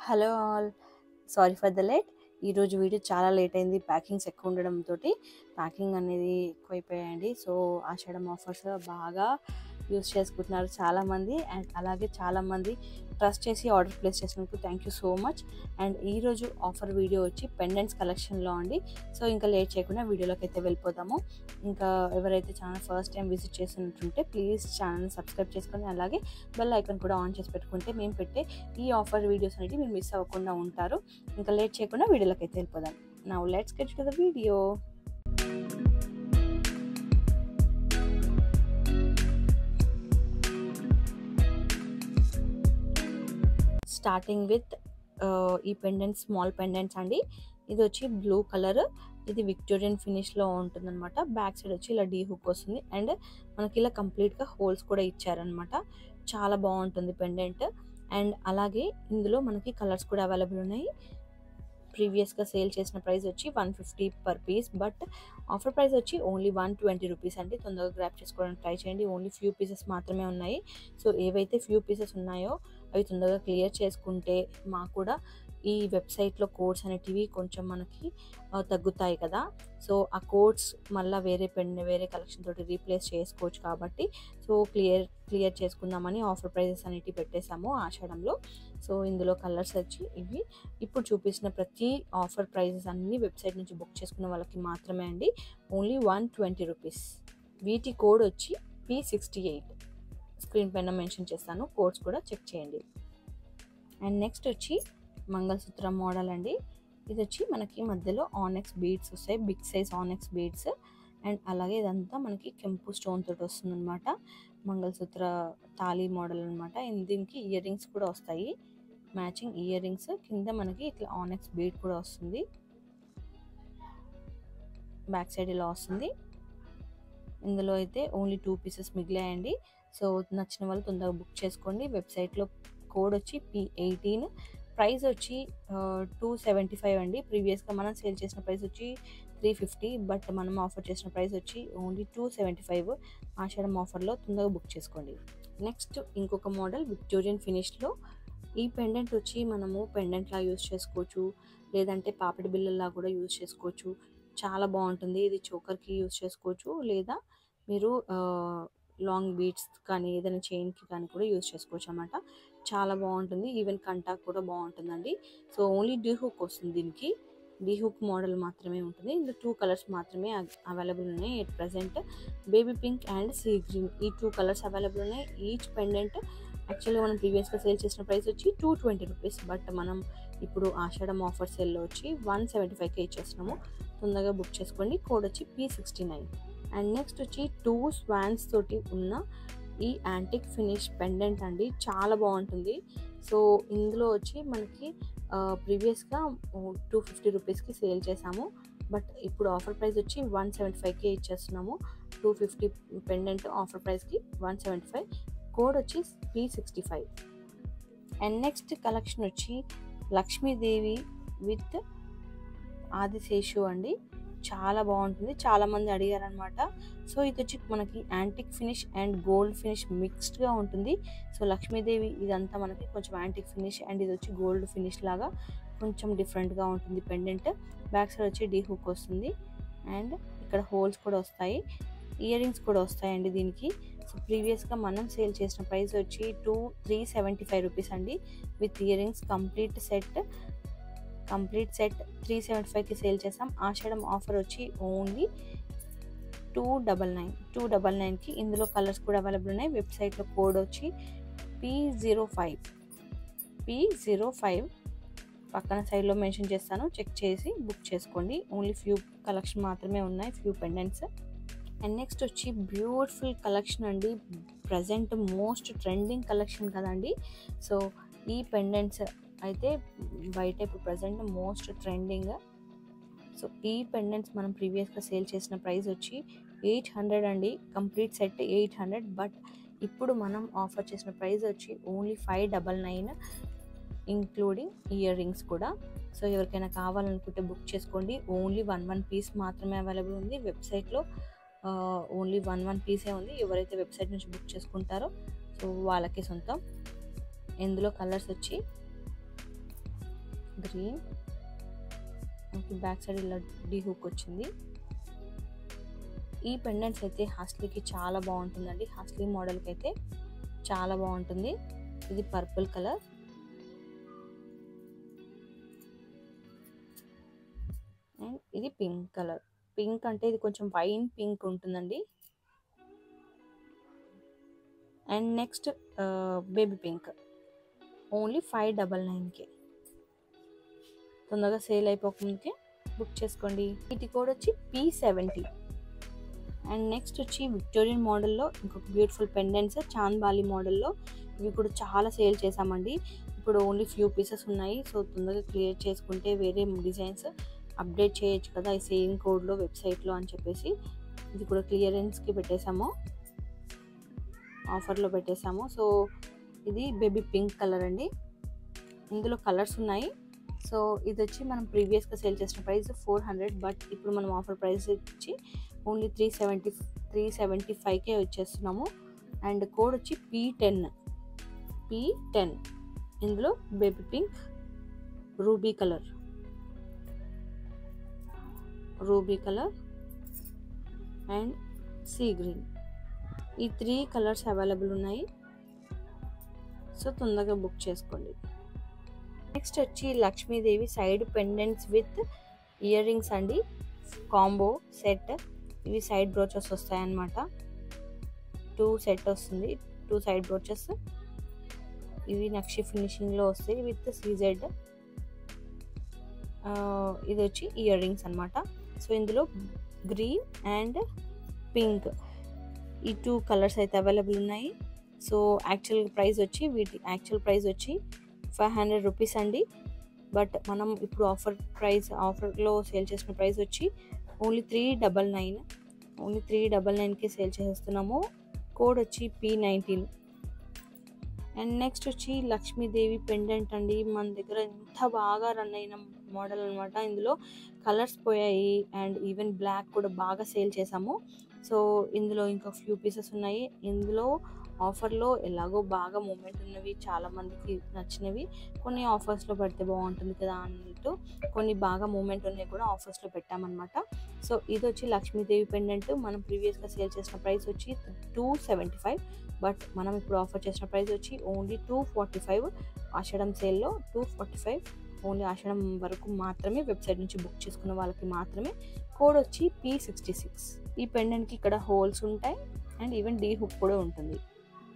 Hello all, sorry for the late. ఈరోజు video చాలా late అయింది. ప్యాకింగ్స్ ఎక్కువ ఉండడంతో ప్యాకింగ్ అనేది ఎక్కువైపోయాయండి. సో ఆషాఢం ఆఫర్స్ బాగా యూస్ చేసుకుంటున్నారు చాలామంది. అండ్ అలాగే చాలామంది ట్రస్ట్ చేసి ఆర్డర్ ప్లేస్ చేసినందుకు thank you so much. And ఈరోజు ఆఫర్ వీడియో వచ్చి పెండెంట్స్ కలెక్షన్లో అండి. సో ఇంకా లేట్ చేయకుండా వీడియోలోకి అయితే వెళ్ళిపోదాము. ఇంకా ఎవరైతే ఛానల్ ఫస్ట్ టైం విజిట్ చేసినట్టుంటే ప్లీజ్ ఛానల్ని సబ్స్క్రైబ్ చేసుకొని అలాగే బెల్ ఐకాన్ కూడా ఆన్ చేసి పెట్టుకుంటే మేము పెట్టే ఈ ఆఫర్ వీడియోస్ అనేవి మీరు మిస్ అవ్వకుండా ఉంటారు. ఇంకా లేట్ చేయకుండా వీడియోలోకి అయితే వెళ్ళిపోదాం. Now let's get to the video. Starting with ఈ పెండెంట్స్, స్మాల్ పెండెంట్స్ అండి. ఇది వచ్చి బ్లూ కలర్, ఇది విక్టోరియన్ ఫినిష్లో ఉంటుందన్నమాట. బ్యాక్ సైడ్ వచ్చి ఇలా డీ హుక్ వస్తుంది అండ్ మనకి ఇలా కంప్లీట్గా హోల్స్ కూడా ఇచ్చారనమాట. చాలా బాగుంటుంది పెండెంట్. అండ్ అలాగే ఇందులో మనకి కలర్స్ కూడా అవైలబుల్ ఉన్నాయి. ప్రీవియస్గా సేల్ చేసిన ప్రైస్ వచ్చి 150 per piece, but offer price వచ్చి ఓన్లీ 120 రూపీస్ అండి. తొందరగా గ్రాప్ చేసుకోవడానికి ట్రై చేయండి. ఓన్లీ ఫ్యూ పీసెస్ మాత్రమే ఉన్నాయి. సో ఏవైతే ఫ్యూ పీసెస్ ఉన్నాయో అవి తొందరగా క్లియర్ చేసుకుంటే మాకు కూడా ఈ వెబ్సైట్లో కోడ్స్ అనేటివి కొంచెం మనకి తగ్గుతాయి కదా. సో ఆ కోడ్స్ మళ్ళీ వేరే కలెక్షన్ తోటి రీప్లేస్ చేసుకోవచ్చు కాబట్టి సో క్లియర్ చేసుకుందామని ఆఫర్ ప్రైజెస్ అనేటివి పెట్టేశాము ఆషాఢంలో. సో ఇందులో కలర్స్ వచ్చి ఇవి. ఇప్పుడు చూపించిన ప్రతి ఆఫర్ ప్రైజెస్ అన్ని వెబ్సైట్ నుంచి బుక్ చేసుకున్న వాళ్ళకి మాత్రమే అండి. Only 120 rupees. వీటి కోడ్ వచ్చి P68. స్క్రీన్ పైన మెన్షన్ చేస్తాను, కోడ్స్ కూడా చెక్ చేయండి. అండ్ నెక్స్ట్ వచ్చి మంగళసూత్రం మోడల్ అండి. ఇది వచ్చి మనకి మధ్యలో ఆనెక్స్ బీడ్స్ వస్తాయి, big size onyx beads. And అలాగే ఇదంతా మనకి కెంపు స్టోన్ తోటి వస్తుంది అనమాట. మంగళసూత్ర తాళీ మోడల్ అనమాట. దీనికి ఇయర్ రింగ్స్ కూడా వస్తాయి, మ్యాచింగ్ ఇయర్ రింగ్స్. కింద మనకి ఇట్లా ఆనెక్స్ బీడ్ కూడా వస్తుంది. బ్యాక్ సైడ్ ఇలా వస్తుంది. ఇందులో అయితే ఓన్లీ 2 పీసెస్ మిగిలాయండి. సో నచ్చిన వాళ్ళు తొందరగా బుక్ చేసుకోండి. వెబ్సైట్లో కోడ్ వచ్చి P18. ప్రైస్ వచ్చి 275 అండి. ప్రీవియస్గా మనం సేల్ చేసిన ప్రైస్ వచ్చి 350, బట్ మనం ఆఫర్ చేసిన ప్రైస్ వచ్చి ఓన్లీ 275. ఆషాఢం ఆఫర్లో తొందరగా బుక్ చేసుకోండి. నెక్స్ట్ ఇంకొక మోడల్ విక్టోరియన్ ఫినిష్లో. ఈ పెండెంట్ వచ్చి మనము పెండెంట్లా యూజ్ చేసుకోవచ్చు, లేదంటే పాపిడి బిల్లల్లా కూడా యూజ్ చేసుకోవచ్చు. చాలా బాగుంటుంది. ఇది చోకర్కి యూజ్ చేసుకోవచ్చు, లేదా మీరు లాంగ్ బీడ్స్ కానీ ఏదైనా చైన్కి కానీ కూడా యూజ్ చేసుకోవచ్చు అన్నమాట. చాలా బాగుంటుంది. ఈవెన్ కంటాక్ కూడా బాగుంటుందండి. సో ఓన్లీ డీ హుక్ వస్తుంది దీనికి. డీ హుక్ మోడల్ మాత్రమే ఉంటుంది. ఇందులో 2 కలర్స్ మాత్రమే అవైలబుల్ ఉన్నాయి at present. Baby pink and sea green, ఈ 2 కలర్స్ అవైలబుల్ ఉన్నాయి. ఈచ్ పెండెంట్ యాక్చువల్గా మనం ప్రీవియస్గా సేల్ చేసిన ప్రైస్ వచ్చి 220 రూపీస్, బట్ మనం ఇప్పుడు ఆషాఢం ఆఫర్ సేల్లో వచ్చి 175కే ఇచ్చేస్తున్నాము. తొందరగా బుక్ చేసుకోండి. కోడ్ వచ్చి P69. అండ్ నెక్స్ట్ వచ్చి 2 స్వాన్స్ తోటి ఉన్న ఈ యాంటిక్ ఫినిష్ పెండెంట్ అండి. చాలా బాగుంటుంది. సో ఇందులో వచ్చి మనకి ప్రీవియస్గా 250 రూపీస్కి సేల్ చేసాము, బట్ ఇప్పుడు ఆఫర్ ప్రైస్ వచ్చి 175కే ఇచ్చేస్తున్నాము. 250 పెండెంట్ ఆఫర్ ప్రైస్కి 175. కోడ్ వచ్చి P65. అండ్ నెక్స్ట్ కలెక్షన్ వచ్చి లక్ష్మీదేవి విత్ ఆదిశేషు అండి. చాలా బాగుంటుంది. చాలామంది అడిగారనమాట. సో ఇది వచ్చి మనకి antique finish and gold finish మిక్స్డ్గా ఉంటుంది. సో లక్ష్మీదేవి ఇదంతా మనకి కొంచెం యాంటిక్ ఫినిష్ అండ్ ఇది వచ్చి గోల్డ్ ఫినిష్ లాగా కొంచెం డిఫరెంట్గా ఉంటుంది పెండెంట్. బ్యాక్ సైడ్ వచ్చి డీ హుక్ వస్తుంది అండ్ ఇక్కడ హోల్స్ కూడా వస్తాయి. ఇయర్ రింగ్స్ కూడా వస్తాయండి దీనికి. సో ప్రీవియస్గా మనం సేల్ చేసిన ప్రైస్ వచ్చి 375 రూపీస్ అండి. With ear rings complete set 375కి సేల్ చేసాం. ఆషాఢం ఆఫర్ వచ్చి ఓన్లీ 299కి. ఇందులో కలర్స్ కూడా అవైలబుల్ ఉన్నాయి. వెబ్సైట్లో కోడ్ వచ్చి P05 పక్కన సైడ్లో మెన్షన్ చేస్తాను, చెక్ చేసి బుక్ చేసుకోండి. ఓన్లీ ఫ్యూ కలెక్షన్ మాత్రమే ఉన్నాయి, ఫ్యూ పెండెంట్స్. అండ్ నెక్స్ట్ వచ్చి బ్యూటిఫుల్ కలెక్షన్ అండి. ప్రజెంట్ మోస్ట్ ట్రెండింగ్ కలెక్షన్ కదండి. సో ఈ పెండెంట్స్ అయితే బయట ఇప్పుడు ప్రజెంట్ మోస్ట్ ట్రెండింగ్. సో ఈ పెండెంట్స్ మనం ప్రీవియస్గా సేల్ చేసిన ప్రైస్ వచ్చి 800 అండి. కంప్లీట్ సెట్ 800, బట్ ఇప్పుడు మనం ఆఫర్ చేసిన ప్రైస్ వచ్చి ఓన్లీ 599 ఇంక్లూడింగ్ ఇయర్ రింగ్స్ కూడా. సో ఎవరికైనా కావాలనుకుంటే బుక్ చేసుకోండి. ఓన్లీ 1 పీస్ మాత్రమే అవైలబుల్ ఉంది వెబ్సైట్లో. ఓన్లీ 1 పీసే ఉంది. ఎవరైతే వెబ్సైట్ నుంచి బుక్ చేసుకుంటారో సో వాళ్ళకి సొంతం. ఇందులో కలర్స్ వచ్చి గ్రీన్, మనకి బ్యాక్ సైడ్ ఇలా డీ హుక్ వచ్చింది. ఈ పెండెంట్స్ అయితే హాస్లీకి చాలా బాగుంటుందండి. హాస్లీ మోడల్కి అయితే చాలా బాగుంటుంది. ఇది పర్పుల్ కలర్ అండ్ ఇది పింక్ కలర్. పింక్ అంటే ఇది కొంచెం వైన్ పింక్ ఉంటుందండి. And next baby pink, only 599కే. తొందరగా సేల్ అయిపోకముందుకే బుక్ చేసుకోండి. వీటి కోడ్ వచ్చి P70. అండ్ నెక్స్ట్ వచ్చి విక్టోరియన్ మోడల్లో ఇంకొక బ్యూటిఫుల్ పెండెంట్స్ చాంద్బాలి మోడల్లో. ఇవి కూడా చాలా సేల్ చేసామండి. ఇప్పుడు ఓన్లీ ఫ్యూ పీసెస్ ఉన్నాయి. సో తొందరగా క్లియర్ చేసుకుంటే వేరే డిజైన్స్ అప్డేట్ చేయొచ్చు కదా ఈ సేమ్ కోడ్లో వెబ్సైట్లో అని చెప్పేసి ఇది కూడా క్లియరెన్స్కి పెట్టేసాము, ఆఫర్లో పెట్టేసాము. సో ఇది బేబీ పింక్ కలర్ అండి. ఇందులో కలర్స్ ఉన్నాయి. సో ఇది వచ్చి మనం ప్రీవియస్గా సేల్ చేసిన ప్రైస్ 400, బట్ ఇప్పుడు మనం ఆఫర్ ప్రైస్ వచ్చి ఓన్లీ 375కే వచ్చేస్తున్నాము. అండ్ కోడ్ వచ్చి P10. ఇందులో baby pink, ruby colour and sea green, ఈ 3 కలర్స్ అవైలబుల్ ఉన్నాయి. సో తొందరగా బుక్ చేసుకోండి. నెక్స్ట్ వచ్చి Lakshmidevi side pendants with ear rings అండి, కాంబో సెట్. ఇవి సైడ్ బ్రోచెస్ వస్తాయన్నమాట. 2 సెట్ వస్తుంది, 2 సైడ్ బ్రోచెస్. ఇవి నక్షి ఫినిషింగ్లో వస్తాయి విత్ సీజెడ్. ఇది వచ్చి ఇయర్ రింగ్స్ అనమాట. సో ఇందులో గ్రీన్ అండ్ పింక్ ఈ 2 కలర్స్ అయితే అవైలబుల్ ఉన్నాయి. సో యాక్చువల్ ప్రైస్ వచ్చి వచ్చి 500 రూపీస్ అండి. బట్ మనం ఇప్పుడు ఆఫర్లో సేల్ చేసిన ప్రైస్ వచ్చి ఓన్లీ 399కి సేల్ చేస్తున్నాము. కోడ్ వచ్చి P19. అండ్ నెక్స్ట్ వచ్చి లక్ష్మీదేవి పెండెంట్ అండి. మన దగ్గర ఎంత బాగా రన్ అయిన మోడల్ అనమాట. ఇందులో కలర్స్ పోయాయి అండ్ ఈవెన్ బ్లాక్ కూడా బాగా సేల్ చేసాము. సో ఇందులో ఇంకా ఫ్యూ పీసెస్ ఉన్నాయి. ఇందులో ఆఫర్లో ఎలాగో బాగా మూమెంట్ ఉన్నవి, చాలామందికి నచ్చినవి, కొన్ని ఆఫర్స్లో పెడితే బాగుంటుంది కదా అన్నట్టు కొన్ని బాగా మూమెంట్ ఉన్నవి కూడా ఆఫర్స్లో పెట్టామన్నమాట. సో ఇది వచ్చి లక్ష్మీదేవి పెండెంట్. మనం ప్రీవియస్గా సేల్ చేసిన ప్రైస్ వచ్చి 275, బట్ మనం ఇప్పుడు ఆఫర్ చేసిన ప్రైస్ వచ్చి ఓన్లీ 245. ఆషాఢం సేల్లో 245, ఓన్లీ ఆషాఢం వరకు మాత్రమే. వెబ్సైట్ నుంచి బుక్ చేసుకున్న వాళ్ళకి మాత్రమే. కోడ్ వచ్చి P66. ఈ పెండెంట్కి ఇక్కడ హోల్స్ ఉంటాయి అండ్ ఈవెన్ డీ హుక్ కూడా ఉంటుంది.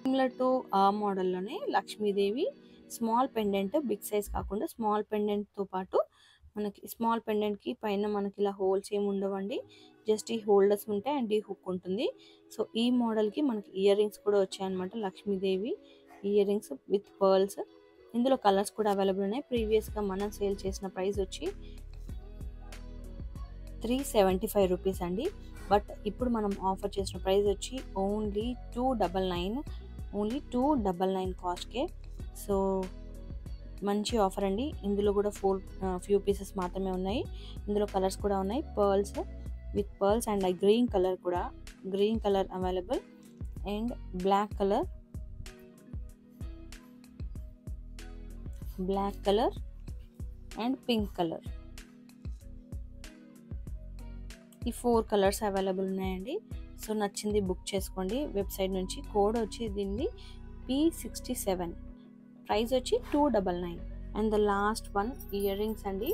సిమిలర్ టు ఆ మోడల్లోనే Lakshmidevi small pendant, big size కాకుండా స్మాల్ పెండెంట్తో పాటు మనకి స్మాల్ పెండెంట్కి పైన మనకి ఇలా హోల్స్ ఏమి ఉండవండి, జస్ట్ ఈ హోల్డర్స్ ఉంటాయి అండ్ ఈ హుక్ ఉంటుంది. సో ఈ మోడల్కి మనకి ఇయర్ రింగ్స్ కూడా వచ్చాయన్నమాట. Lakshmidevi ear rings with pearls. ఇందులో కలర్స్ కూడా అవైలబుల్ ఉన్నాయి. ప్రీవియస్గా మనం సేల్ చేసిన ప్రైస్ వచ్చి 375 రూపీస్ అండి. బట్ ఇప్పుడు మనం ఆఫర్ చేసిన ప్రైస్ వచ్చి ఓన్లీ 299 కాస్ట్కే. సో మంచి ఆఫర్ అండి. ఇందులో కూడా ఫ్యూ పీసెస్ మాత్రమే ఉన్నాయి. ఇందులో కలర్స్ కూడా ఉన్నాయి, with pearls and green colour available and black colour and pink colour. ఈ 4 కలర్స్ అవైలబుల్ ఉన్నాయండి. సో నచ్చింది బుక్ చేసుకోండి వెబ్సైట్ నుంచి. కోడ్ వచ్చి దీన్ని P67, ప్రైస్ వచ్చి 299. And the last one earrings అండి.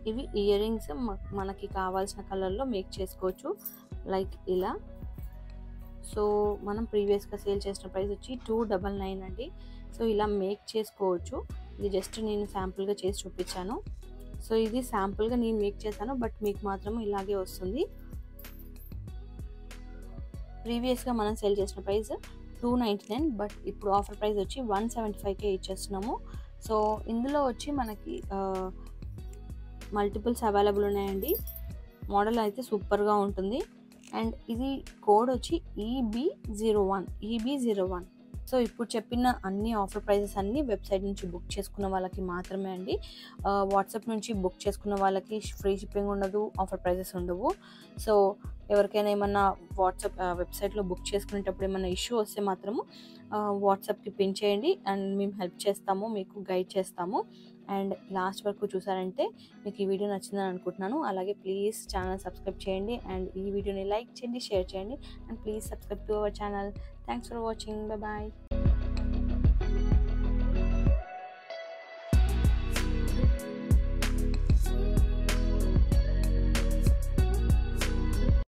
ఇవి ఇయర్ రింగ్స్ మనకి కావాల్సిన కలర్లో మేక్ చేసుకోవచ్చు, లైక్ ఇలా. సో మనం ప్రీవియస్గా సేల్ చేసిన ప్రైస్ వచ్చి 299 అండి. సో ఇలా మేక్ చేసుకోవచ్చు. ఇది జస్ట్ నేను శాంపుల్గా చేసి చూపించాను. సో ఇది శాంపుల్గా నేను మేక్ చేశాను, బట్ మీకు మాత్రం ఇలాగే వస్తుంది. ప్రీవియస్గా మనం సేల్ చేసిన ప్రైస్ 299, బట్ ఇప్పుడు ఆఫర్ ప్రైస్ వచ్చి 175కే ఇచ్చేస్తున్నాము. సో ఇందులో వచ్చి మనకి మల్టిపుల్స్ అవైలబుల్ ఉన్నాయండి. మోడల్ అయితే సూపర్గా ఉంటుంది. అండ్ ఇది కోడ్ వచ్చి EB01. సో ఇప్పుడు చెప్పిన అన్ని ఆఫర్ ప్రైజెస్ అన్నీ వెబ్సైట్ నుంచి బుక్ చేసుకున్న వాళ్ళకి మాత్రమే అండి. వాట్సాప్ నుంచి బుక్ చేసుకున్న వాళ్ళకి ఫ్రీ షిప్పింగ్ ఉండదు, ఆఫర్ ప్రైజెస్ ఉండవు. సో ఎవరికైనా ఏమన్నా వాట్సాప్ వెబ్సైట్లో బుక్ చేసుకునేటప్పుడు ఏమన్నా ఇష్యూ వస్తే మాత్రము వాట్సాప్కి పిన్ చేయండి అండ్ మేము హెల్ప్ చేస్తాము, మీకు గైడ్ చేస్తాము. అండ్ లాస్ట్ వరకు చూసారంటే మీకు ఈ వీడియో నచ్చిందని అనుకుంటున్నాను. అలాగే ప్లీజ్ ఛానల్ సబ్స్క్రైబ్ చేయండి అండ్ ఈ వీడియోని లైక్ చేయండి, షేర్ చేయండి and please subscribe to our channel. Thanks for watching. Bye.